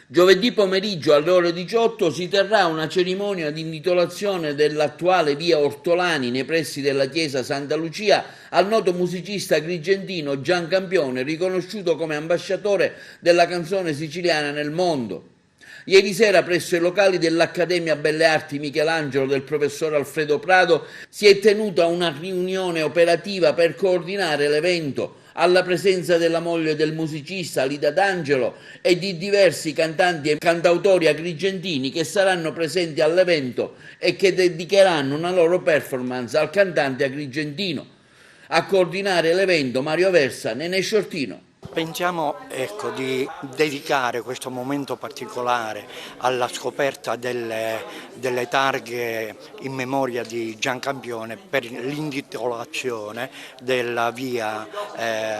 Giovedì pomeriggio alle ore 18 si terrà una cerimonia di intitolazione dell'attuale via Ortolani nei pressi della chiesa Santa Lucia al noto musicista agrigentino Gian Campione, riconosciuto come ambasciatore della canzone siciliana nel mondo. Ieri sera presso i locali dell'Accademia Belle Arti Michelangelo del professor Alfredo Prado si è tenuta una riunione operativa per coordinare l'evento alla presenza della moglie del musicista Lida D'Angelo e di diversi cantanti e cantautori agrigentini che saranno presenti all'evento e che dedicheranno una loro performance al cantante agrigentino. A coordinare l'evento Mario Versa, Nene Sciortino. Pensiamo di dedicare questo momento particolare alla scoperta delle targhe in memoria di Gian Campione per l'intitolazione della via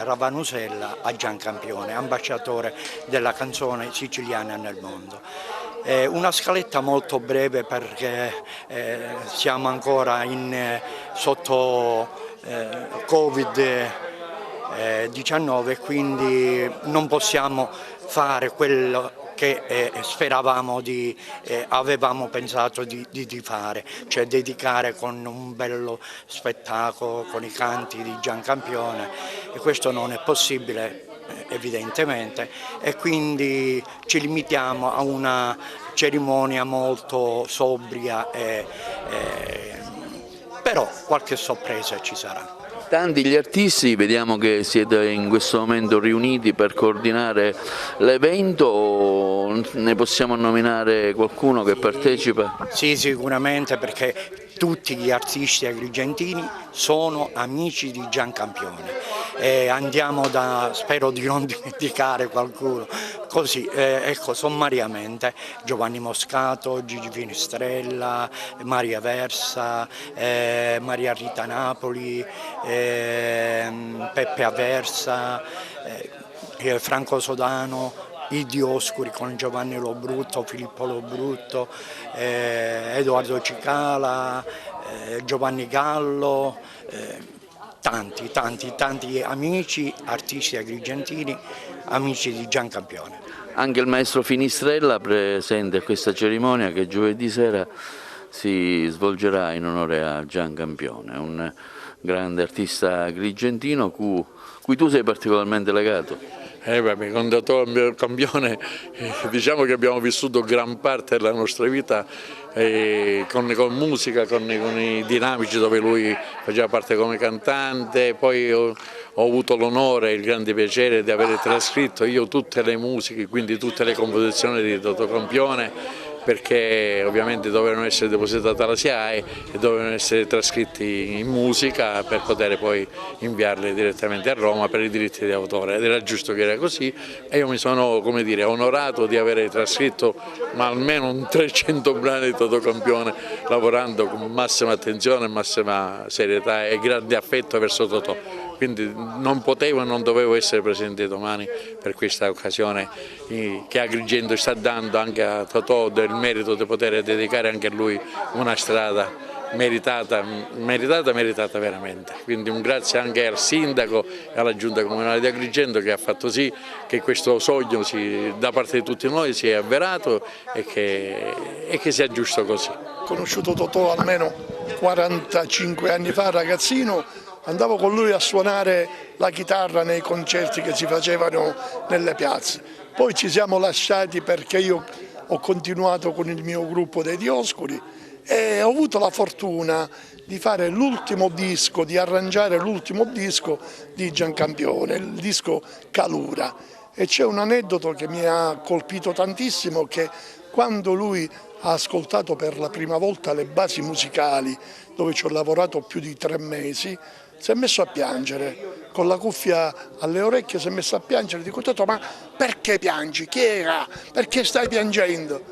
Ravanusella a Gian Campione, ambasciatore della canzone siciliana nel mondo. Una scaletta molto breve perché siamo ancora sotto Covid-19, quindi non possiamo fare quello che avevamo pensato di fare, cioè dedicare con un bello spettacolo con i canti di Gian Campione, e questo non è possibile evidentemente, e quindi ci limitiamo a una cerimonia molto sobria, però qualche sorpresa ci sarà. Tanti gli artisti, vediamo che siete in questo momento riuniti per coordinare l'evento, ne possiamo nominare qualcuno che partecipa? Sì, sicuramente, perché tutti gli artisti agrigentini sono amici di Gian Campione. Andiamo spero di non dimenticare qualcuno, così sommariamente: Giovanni Moscato, Gigi Finestrella, Maria Versa, Maria Rita Napoli, Peppe Aversa, Franco Sodano, i Dioscuri con Giovanni Lobrutto, Filippo Lobrutto, Edoardo Cicala, Giovanni Gallo, tanti amici, artisti agrigentini, amici di Gian Campione. Anche il maestro Finistrella presente a questa cerimonia che giovedì sera si svolgerà in onore a Gian Campione, un grande artista agrigentino cui tu sei particolarmente legato. Con Dottor Campione diciamo che abbiamo vissuto gran parte della nostra vita con musica, con i dinamici, dove lui faceva parte come cantante. Poi ho avuto l'onore e il grande piacere di aver trascritto io tutte le musiche, quindi tutte le composizioni di Dottor Campione, perché ovviamente dovevano essere depositate alla SIAE e dovevano essere trascritti in musica per poter poi inviarli direttamente a Roma per i diritti di autore, ed era giusto che era così, e io mi sono, come dire, onorato di aver trascritto almeno un 300 brani di Totò Campione, lavorando con massima attenzione, massima serietà e grande affetto verso Totò. Quindi non potevo e non dovevo essere presente domani per questa occasione che Agrigento sta dando anche a Totò, del merito di poter dedicare anche a lui una strada meritata veramente. Quindi un grazie anche al sindaco e alla giunta comunale di Agrigento, che ha fatto sì che questo sogno da parte di tutti noi sia avverato e che sia giusto così. Ho conosciuto Totò almeno 45 anni fa, ragazzino. Andavo con lui a suonare la chitarra nei concerti che si facevano nelle piazze. Poi ci siamo lasciati perché io ho continuato con il mio gruppo dei Dioscuri e ho avuto la fortuna di fare l'ultimo disco, di arrangiare l'ultimo disco di Gian Campione, il disco Calura. E c'è un aneddoto che mi ha colpito tantissimo, che quando lui ha ascoltato per la prima volta le basi musicali, dove ci ho lavorato più di 3 mesi, si è messo a piangere, con la cuffia alle orecchie si è messo a piangere. Dico: Totò, ma perché piangi? Chi era? Perché stai piangendo?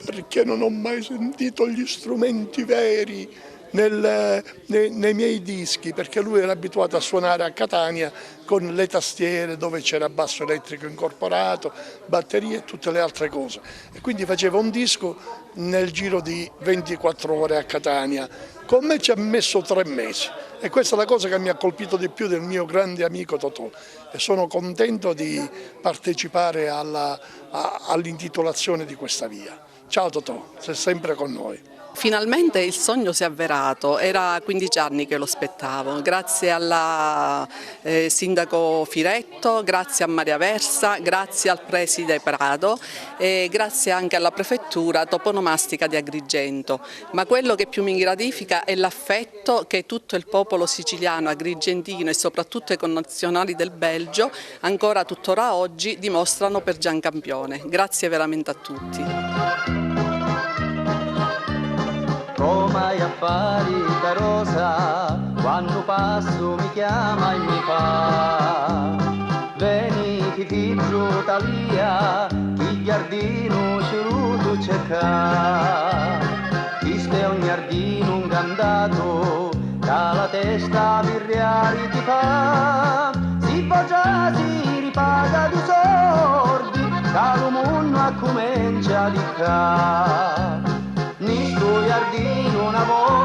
Perché non ho mai sentito gli strumenti veri nei miei dischi, perché lui era abituato a suonare a Catania con le tastiere dove c'era basso elettrico incorporato, batterie e tutte le altre cose. E quindi faceva un disco nel giro di 24 ore a Catania. Con me ci ha messo 3 mesi e questa è la cosa che mi ha colpito di più del mio grande amico Totò e sono contento di partecipare all'intitolazione di questa via. Ciao Totò, sei sempre con noi. Finalmente il sogno si è avverato, era 15 anni che lo aspettavo, grazie al sindaco Firetto, grazie a Maria Versa, grazie al preside Prado e grazie anche alla prefettura toponomastica di Agrigento. Ma quello che più mi gratifica è l'affetto che tutto il popolo siciliano, agrigentino e soprattutto i connazionali del Belgio ancora tuttora oggi dimostrano per Giancampione. Grazie veramente a tutti. Come gli affari da Rosa, quando passo mi chiama e mi fa veniti figlio Talia, chi giardino ciruto cerca chi ste un giardino un candato, che la testa virriari ti fa si faccia si ripaga di sordi, che l'uomo comincia a diccare. Ni sto giardino una volta